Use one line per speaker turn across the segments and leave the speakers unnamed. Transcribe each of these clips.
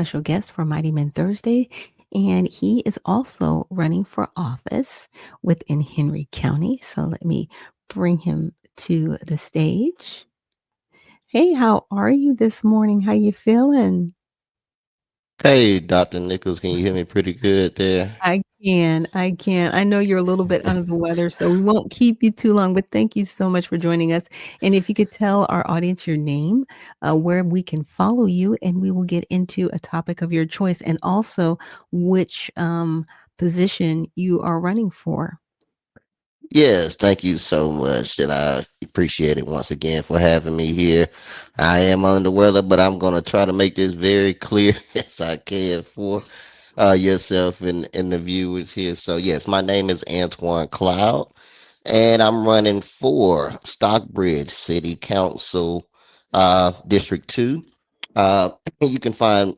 special guest for Mighty Men Thursday, and he is also running for office within Henry County. So let me bring him to the stage. Hey, how are you this morning? How you feeling?
Hey, Dr. Nichols, can you hear me pretty good there?
I can. I know you're a little bit under the weather, so we won't keep you too long, but thank you so much for joining us. And if you could tell our audience your name, where we can follow you, and we will get into a topic of your choice and also which position you are running for.
Yes, thank you so much, and I appreciate it once again for having me here. I am under the weather, but I'm going to try to make this very clear as I can for yourself and the viewers here. So, yes, my name is Antwan Cloud, and I'm running for Stockbridge City Council, District 2. Uh, you can find,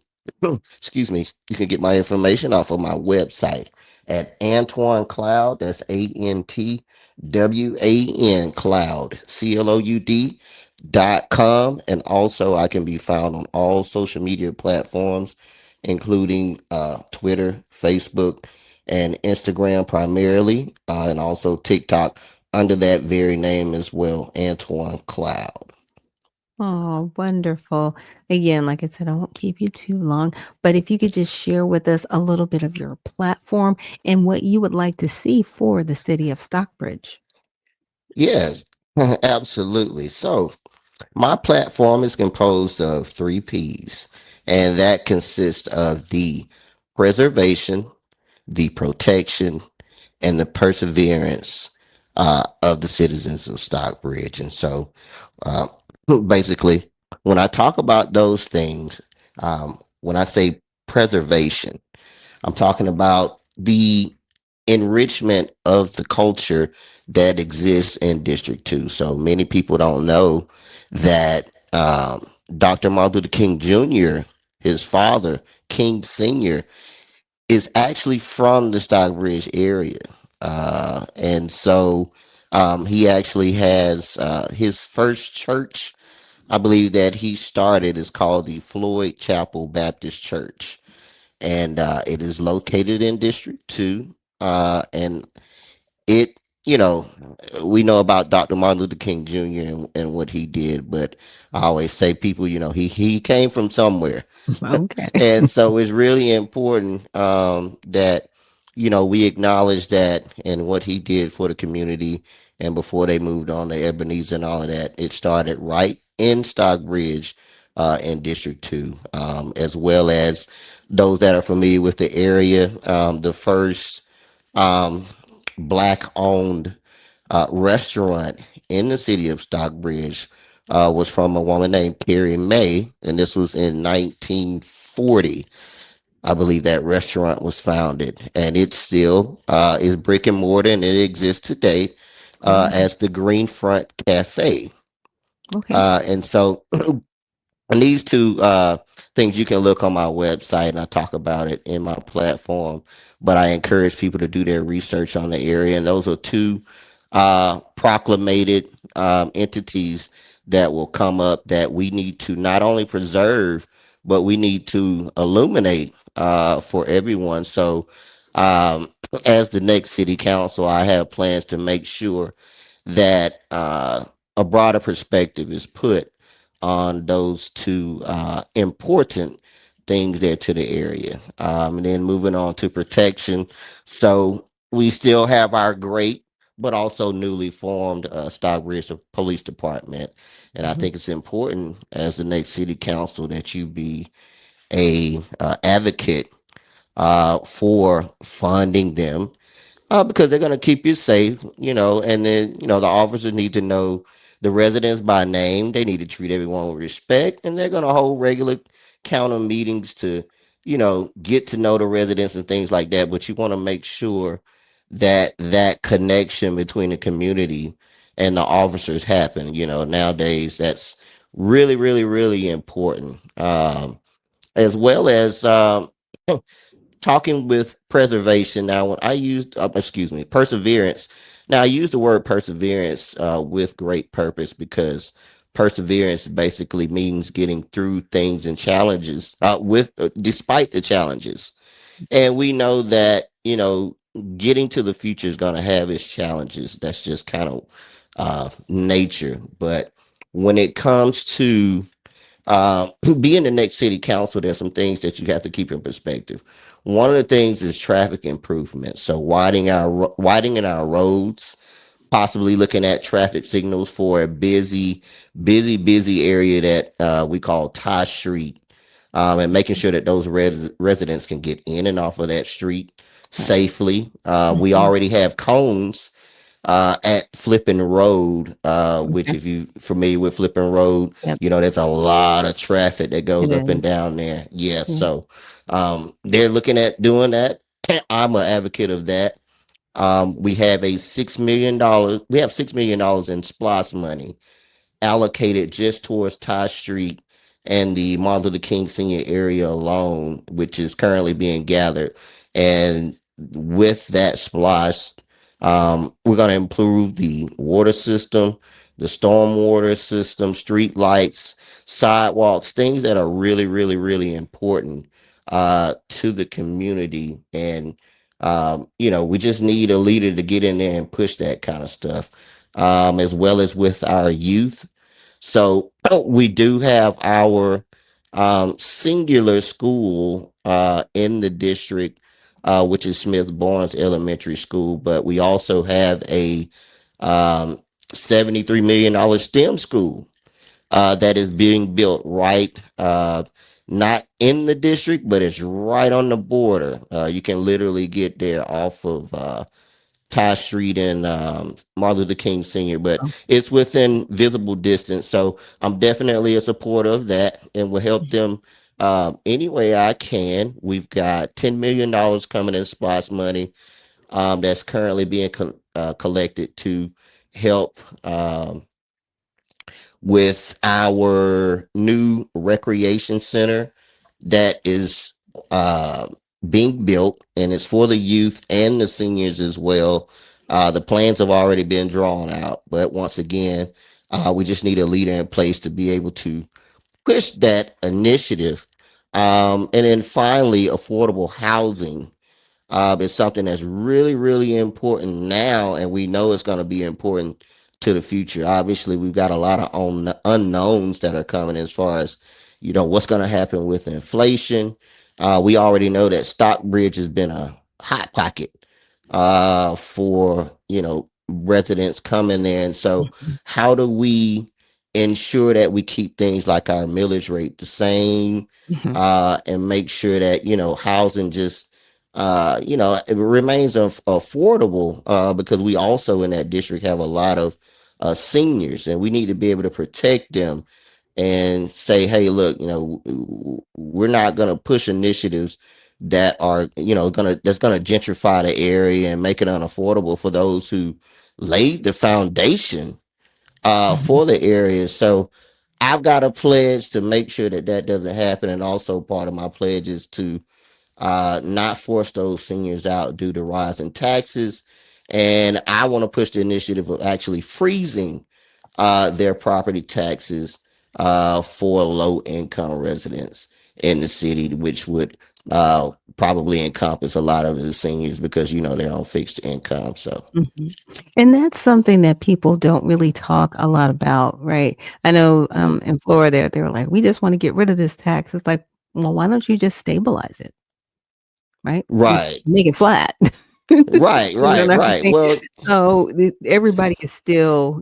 excuse me, you can get my information off of my website at Antwan Cloud. That's ANTWAN Cloud.com. And also I can be found on all social media platforms, including Twitter, Facebook, and Instagram primarily, and also TikTok under that very name as well, Antoine Cloud.
Oh, wonderful. Again, like I said, I won't keep you too long, but if you could just share with us a little bit of your platform and what you would like to see for the city of Stockbridge.
Yes, absolutely. So, my platform is composed of three P's, and that consists of the preservation, the protection, and the perseverance of the citizens of Stockbridge. And so, uh, basically, when I talk about those things, when I say preservation, I'm talking about the enrichment of the culture that exists in District 2. So many people don't know that Dr. Martin Luther King Jr., his father, King Sr., is actually from the Stockbridge area. And so he actually has his first church, I believe, that he started is called the Floyd Chapel Baptist Church, and it is located in District 2. And it, you know, we know about Dr. Martin Luther King Jr. and what he did, but I always say people, he came from somewhere.
Okay.
And so it's really important that, we acknowledge that and what he did for the community. And before they moved on to Ebenezer and all of that, it started right in Stockbridge in District 2, as well as those that are familiar with the area. The first um, black owned restaurant in the city of Stockbridge was from a woman named Carrie May, and this was in 1940. I believe that restaurant was founded, and it still is brick and mortar, and it exists today
Mm,
as the Green Front Cafe.
okay.
And so and these two things you can look on my website, and I talk about it in my platform. But I encourage people to do their research on the area, and those are two proclamated entities that will come up that we need to not only preserve, but we need to illuminate for everyone. So, um, as the next city council, I have plans to make sure that a broader perspective is put on those two important things there to the area. And then moving on to protection. So we still have our great, but also newly formed Stockbridge Police Department. And I
Mhm.
think it's important as the next city council that you be a advocate for funding them because they're going to keep you safe, and then, the officers need to know the residents by name. They need to treat everyone with respect, and they're going to hold regular counter meetings to, get to know the residents and things like that. But you want to make sure that that connection between the community and the officers happen. Nowadays that's really, really, really important. As well as talking with preservation. Now, when I used, excuse me, perseverance. Now, I use the word perseverance with great purpose because perseverance basically means getting through things and challenges with despite the challenges. And we know that, getting to the future is going to have its challenges. That's just kind of nature. But when it comes to uh, being the next city council, there's some things that you have to keep in perspective. One of the things is traffic improvement. So widening our roads, possibly looking at traffic signals for a busy area that we call Tie Street, and making sure that those residents can get in and off of that street
Right.
safely. We
Mhm.
already have cones at Flipping Road, which,
Okay.
if you familiar with Flipping Road,
Yep,
there's a lot of traffic that
it
goes up and
is.
down there. Yeah,
Yeah.
so they're looking at doing that. I'm an advocate of that. We have $6 million. We have $6 million in SPOS money allocated just towards Ty Street and the Martin Luther King Senior area alone, which is currently being gathered. And with that splash, we're going to improve the water system, the stormwater system, street lights, sidewalks, things that are really, really, really important to the community. And, we just need a leader to get in there and push that kind of stuff, as well as with our youth. So we do have our singular school in the district, which is Smith Barnes Elementary School, but we also have a um, $73 million STEM school that is being built right. Not in the district, but it's right on the border. You can literally get there off of Ty Street and Martin Luther King Sr., but
Oh,
it's within visible distance. So I'm definitely a supporter of that and will help them any way I can. We've got $10 million coming in SPOS money that's currently being collected to help with our new recreation center that is uh, being built, and it's for the youth and the seniors as well. The plans have already been drawn out, but once again, we just need a leader in place to be able to push that initiative. And then finally, affordable housing is something that's really, really important now, and we know it's going to be important to the future. Obviously, we've got a lot of unknowns that are coming as far as what's going to happen with inflation. We already know that Stockbridge has been a hot pocket for residents coming there, and so
mhm,
how do we ensure that we keep things like our millage rate the same,
mhm,
and make sure that housing just it remains affordable, because we also in that district have a lot of seniors, and we need to be able to protect them and say, hey, look, we're not going to push initiatives that are, that's going to gentrify the area and make it unaffordable for those who laid the foundation
mhm,
for the area. So I've got a pledge to make sure that that doesn't happen. And also part of my pledge is to not force those seniors out due to rising taxes. And I want to push the initiative of actually freezing their property taxes for low income residents in the city, which would probably encompass a lot of the seniors because they're on fixed income. So
mhm. And that's something that people don't really talk a lot about, right? I know,
mm,
in Florida, they were like, "We just wanna get rid of this tax." It's like, well, why don't you just stabilize it, right? Just
right,
make it flat.
right,
You know
right,
what I'm
right.
saying?
Well,
So, everybody is still,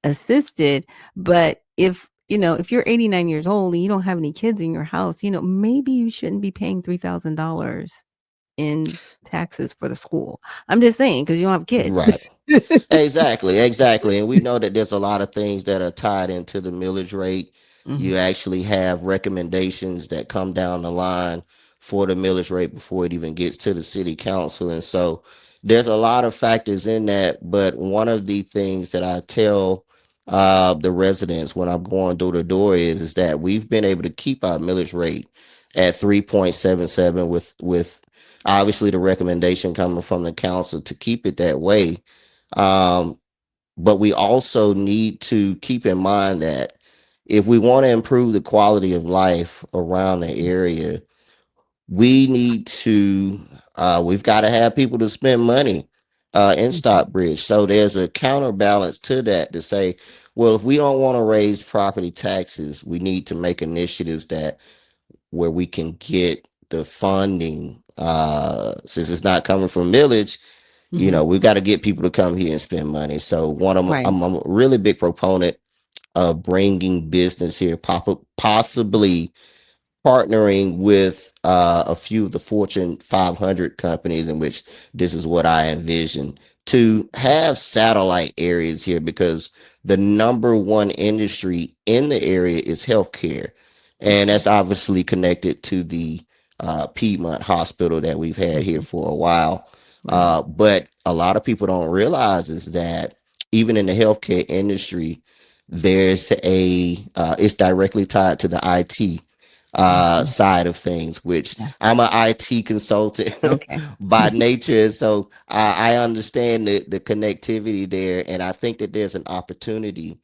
assisted, but if you're 89 years old and you don't have any kids in your house, maybe you shouldn't be paying $3,000 in taxes for the school. I'm just saying because you don't have kids.
right. Exactly, exactly. And we know that there's a lot of things that are tied into the millage rate. You
Mhm,
actually have recommendations that come down the line for the millage rate before it even gets to the city council. And so there's a lot of factors in that. But one of the things that I tell the residents when I'm going door to door is that we've been able to keep our millage rate at 3.77 with obviously the recommendation coming from the council to keep it that way. um, but we also need to keep in mind that if we want to improve the quality of life around the area, we need to we've got to have people to spend money in
Mhm.
Stockbridge. So there's a counterbalance to that to say, well, if we don't want to raise property taxes, we need to make initiatives that where we can get the funding. Since it's not coming from millage,
Mhm.
we've got to get people to come here and spend money. So
Right.
I'm a really big proponent of bringing business here, possibly partnering with a few of the Fortune 500 companies, in which this is what I envision, to have satellite areas here, because the number one industry in the area is healthcare. And
Okay.
that's obviously connected to the Piedmont Hospital that we've had here
Mhm.
for a while.
Right.
But a lot of people don't realize is that even in the healthcare industry, it's directly tied to the IT
Mhm.
side of things, which
Yeah.
I'm an IT consultant
Okay.
by nature. So I understand the connectivity there. And I think that there's an opportunity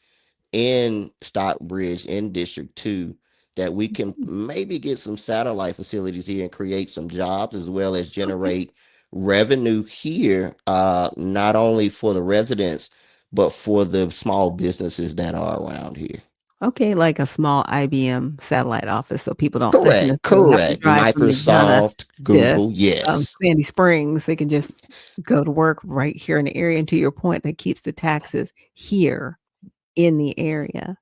in Stockbridge in District 2 that we can maybe get some satellite facilities here and create some jobs, as well as
Okay.
generate revenue here, not only for the residents, but for the small businesses that are around here.
Okay, like a small IBM satellite office, so people don't
Correct,
necessarily have to
correct.
drive from McDonough
Microsoft,
to,
Google, yes,
Sandy Springs. They can just go to work right here in the area, and to your point, that keeps the taxes here in the area.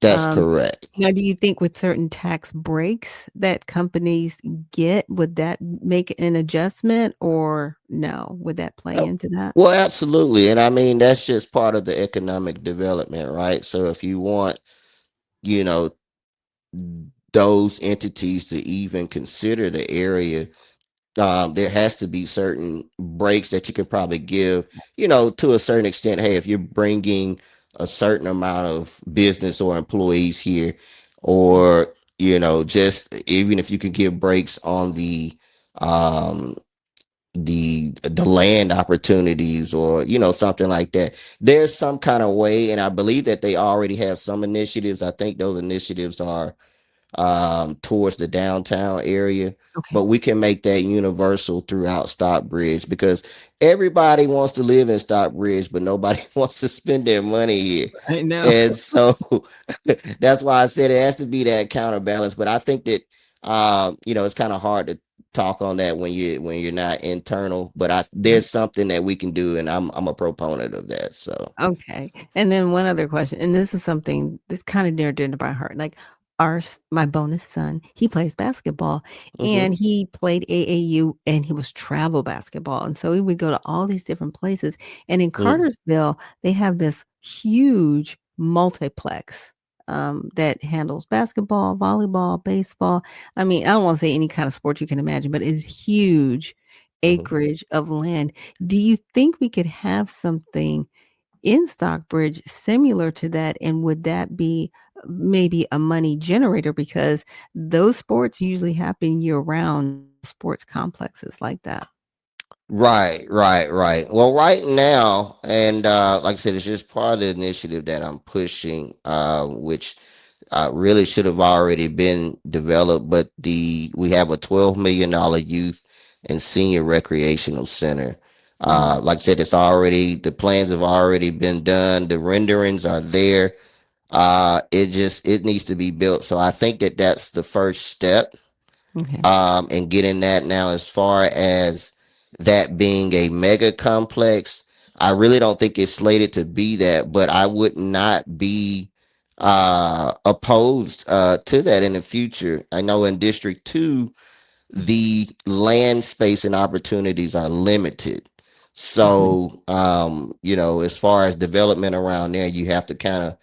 that's
Um,
correct.
Now do you think with certain tax breaks that companies get, would that make an adjustment or no? Would that play
Oh,
into that?
well, absolutely. And I mean, that's just part of the economic development, right? So if you want, you know, those entities to even consider the area, there has to be certain breaks that you could probably give, to a certain extent. Hey, if you're bringing a certain amount of business or employees here,
Mhm.
or, just even if you can give breaks on um, the land opportunities, or something like that, there's some kind of way. And I believe that they already have some initiatives. I think those initiatives are towards the downtown area,
Okay.
but we can make that universal throughout Stockbridge, because everybody wants to live in Stockbridge, but nobody wants to spend their money here.
I know.
And so that's why I said it has to be that counterbalance. But I think that it's kind of hard to talk on that when you're not internal. But there's something that we can do, and I'm a proponent of that. So.
Okay. And then one other question, and this is something that's kind of near dear to my heart. Like my bonus son, he plays basketball
Hmm.
and he played AAU and he was travel basketball. And so he would go to all these different places. And in
Hmm.
Cartersville, they have this huge multiplex that handles basketball, volleyball, baseball. I mean, I don't want to say any kind of sport you can imagine, but it's huge
Hmm.
acreage of land. Do you think we could have something in Stockbridge similar to that, and would that be maybe a money generator because those sports usually happen year round, sports complexes like that?
Right, right, right. Well, right now, and like I said, it's just part of the initiative that I'm pushing, which really should have already been developed. But we have a $12 million youth and senior recreational center.
Mhm.
Like I said, the plans have already been done. The renderings are there. It needs to be built. So I think that that's the first step,
Okay.
and getting that. Now, as far as that being a mega complex, I really don't think it's slated to be that, but I would not be opposed to that in the future. I know in District 2, the land space and opportunities are limited.
Mhm.
So, as far as development around there, you have to kind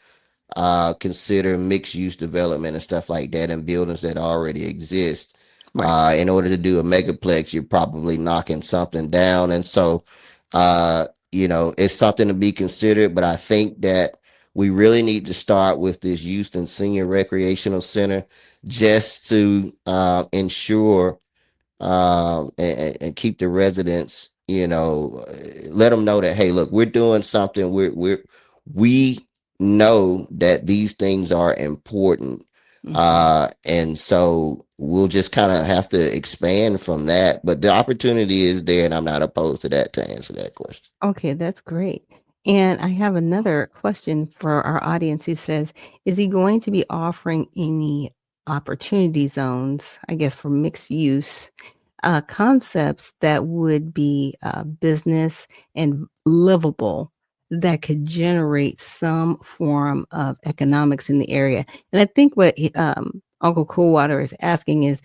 of consider mixed use development and stuff like that in buildings that already exist.
Right.
In order to do a megaplex, you're probably knocking something down. And so, it's something to be considered. But I think that we really need to start with this Houston Senior Recreational Center, just to ensure and keep the residents, let them know that, hey, look, we're doing something. We know that these things are important.
Mhm.
And so we'll just kind of have to expand from that. But the opportunity is there, and I'm not opposed to that to answer that question.
Okay, that's great. And I have another question for our audience. He says, is he going to be offering any opportunity zones, I guess, for mixed use concepts that would be business and livable that could generate some form of economics in the area? And I think what Uncle Coolwater is asking is,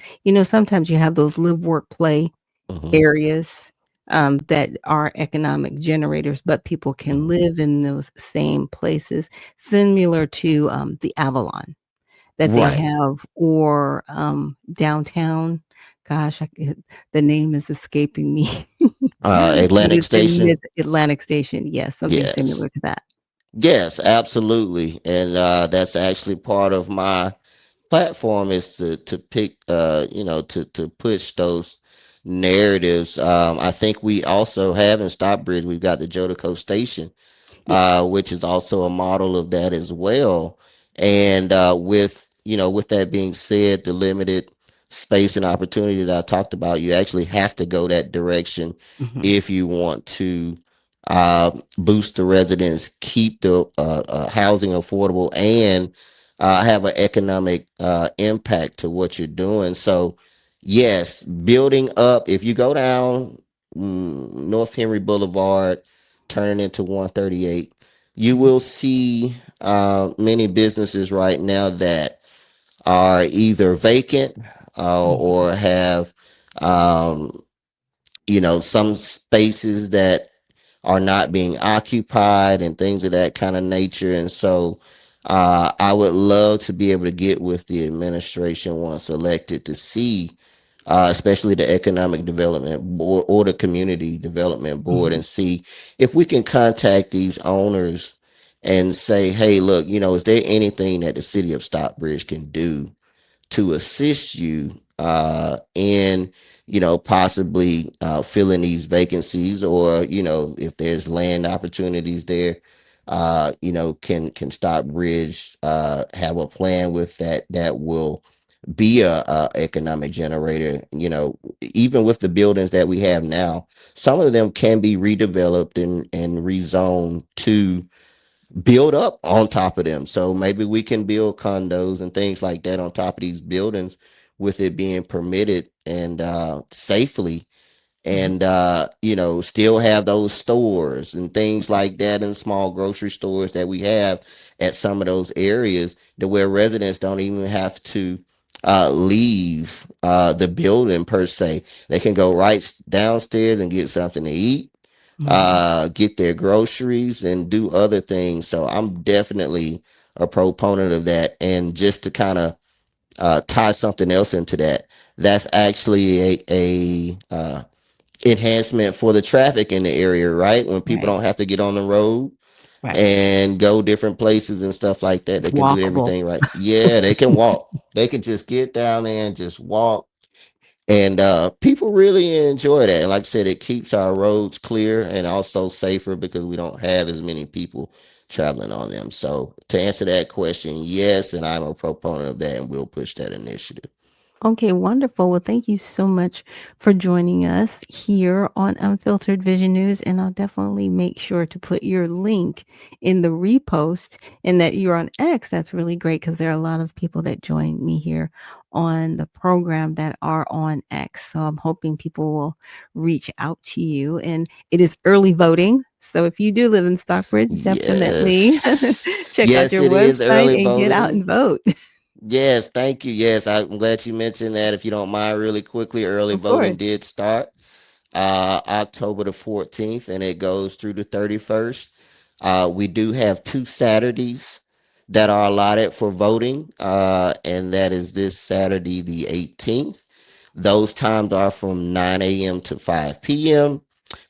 sometimes you have those live, work, play
Hmm.
areas, that are economic generators, but people can live in those same places, similar to, the Avalon that they
Right.
have or, downtown. Gosh, the name is escaping me. But
Atlantic
it's in
Station.
Mid-Atlantic Station, yes, something
Yes.
similar to that.
Yes, absolutely. And that's actually part of my platform is to pick to push those narratives. I think we also have in Stockbridge, we've got the Jodico Station,
Yes.
which is also a model of that as well. And with with that being said, the limited space and opportunity that I talked about, you actually have to go that direction
Mhm,
if you want to boost the residents, keep the housing affordable, and have an economic impact to what you're doing. So, yes, building up. If you go down North Henry Boulevard, turning into 138, you
mhm,
will see many businesses right now that are either vacant
mhm,
or have um, some spaces that are not being occupied and things of that kind of nature. And so I would love to be able to get with the administration once elected to see, especially the Economic Development Board or the Community Development Board,
mhm,
and see if we can contact these owners and say, hey, look, is there anything that the city of Stockbridge can do to assist you in possibly filling these vacancies, or if there's land opportunities there, can Stockbridge have a plan with that will be a economic generator. Even with the buildings that we have now, some of them can be redeveloped and rezoned to build up on top of them. So maybe we can build condos and things like that on top of these buildings with it being permitted and safely,
mhm.
and still have those stores and things like that, and small grocery stores that we have at some of those areas, to where residents don't even have to leave the building per se. They can go right downstairs and get something to eat,
Mhm.
get their groceries, and do other things. So I'm definitely a proponent of that. And just to kind of tie something else into that, that's actually a enhancement for the traffic in the area, right? When people
Right,
don't have to get on the road
right.
and go different places and stuff like that,
It's
they can do
walkable.
everything right. Yeah, they can walk. They can just get down there and just walk, and people really enjoy that. And like I said, it keeps our roads clear and also safer because we don't have as many people traveling on them. So to answer that question, yes, and I'm a proponent of that, and we'll push that initiative.
Okay, wonderful. Well, thank you so much for joining us here on Unfiltered Vision News. And I'll definitely make sure to put your link in the repost and that you're on X. That's really great because there are a lot of people that join me here on the program that are on X. So I'm hoping people will reach out to you. And it is early voting. So if you do live in Stockbridge, definitely
Yes.
check out
Yes,
your
it is
website
early
and get out and
voting.
vote.
Yes, thank you. Yes, I'm glad you mentioned that. If you don't mind, really quickly, early
Of
voting
course.
did start October the 14th, and it goes through the 31st. We do have 2 Saturdays that are allotted for voting, and that is this Saturday, the 18th. Those times are from 9 a.m. to 5 p.m.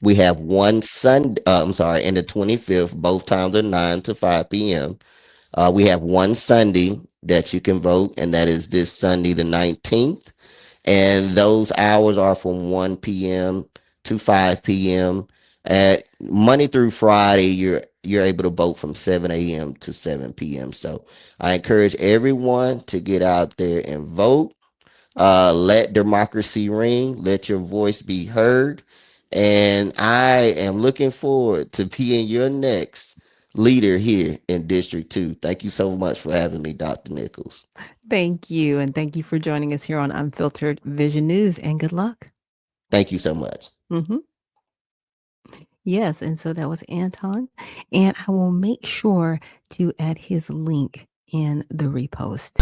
We have one Sunday, I'm sorry, and the 25th, both times are 9 to 5 p.m. We have one Sunday that you can vote, and that is this Sunday, the 19th. And those hours are from 1 p.m. to 5 p.m. At Monday through Friday, you're able to vote from 7 a.m. to 7 p.m. So I encourage everyone to get out there and vote. Let democracy ring. Let your voice be heard. And I am looking forward to being your next leader here in District 2. Thank you so much for having me, Dr. Nichols.
Thank you, and thank you for joining us here on Unfiltered Vision News, and good luck.
Thank you so much.
Mhm. Yes, and so that was Anton, and I will make sure to add his link in the repost.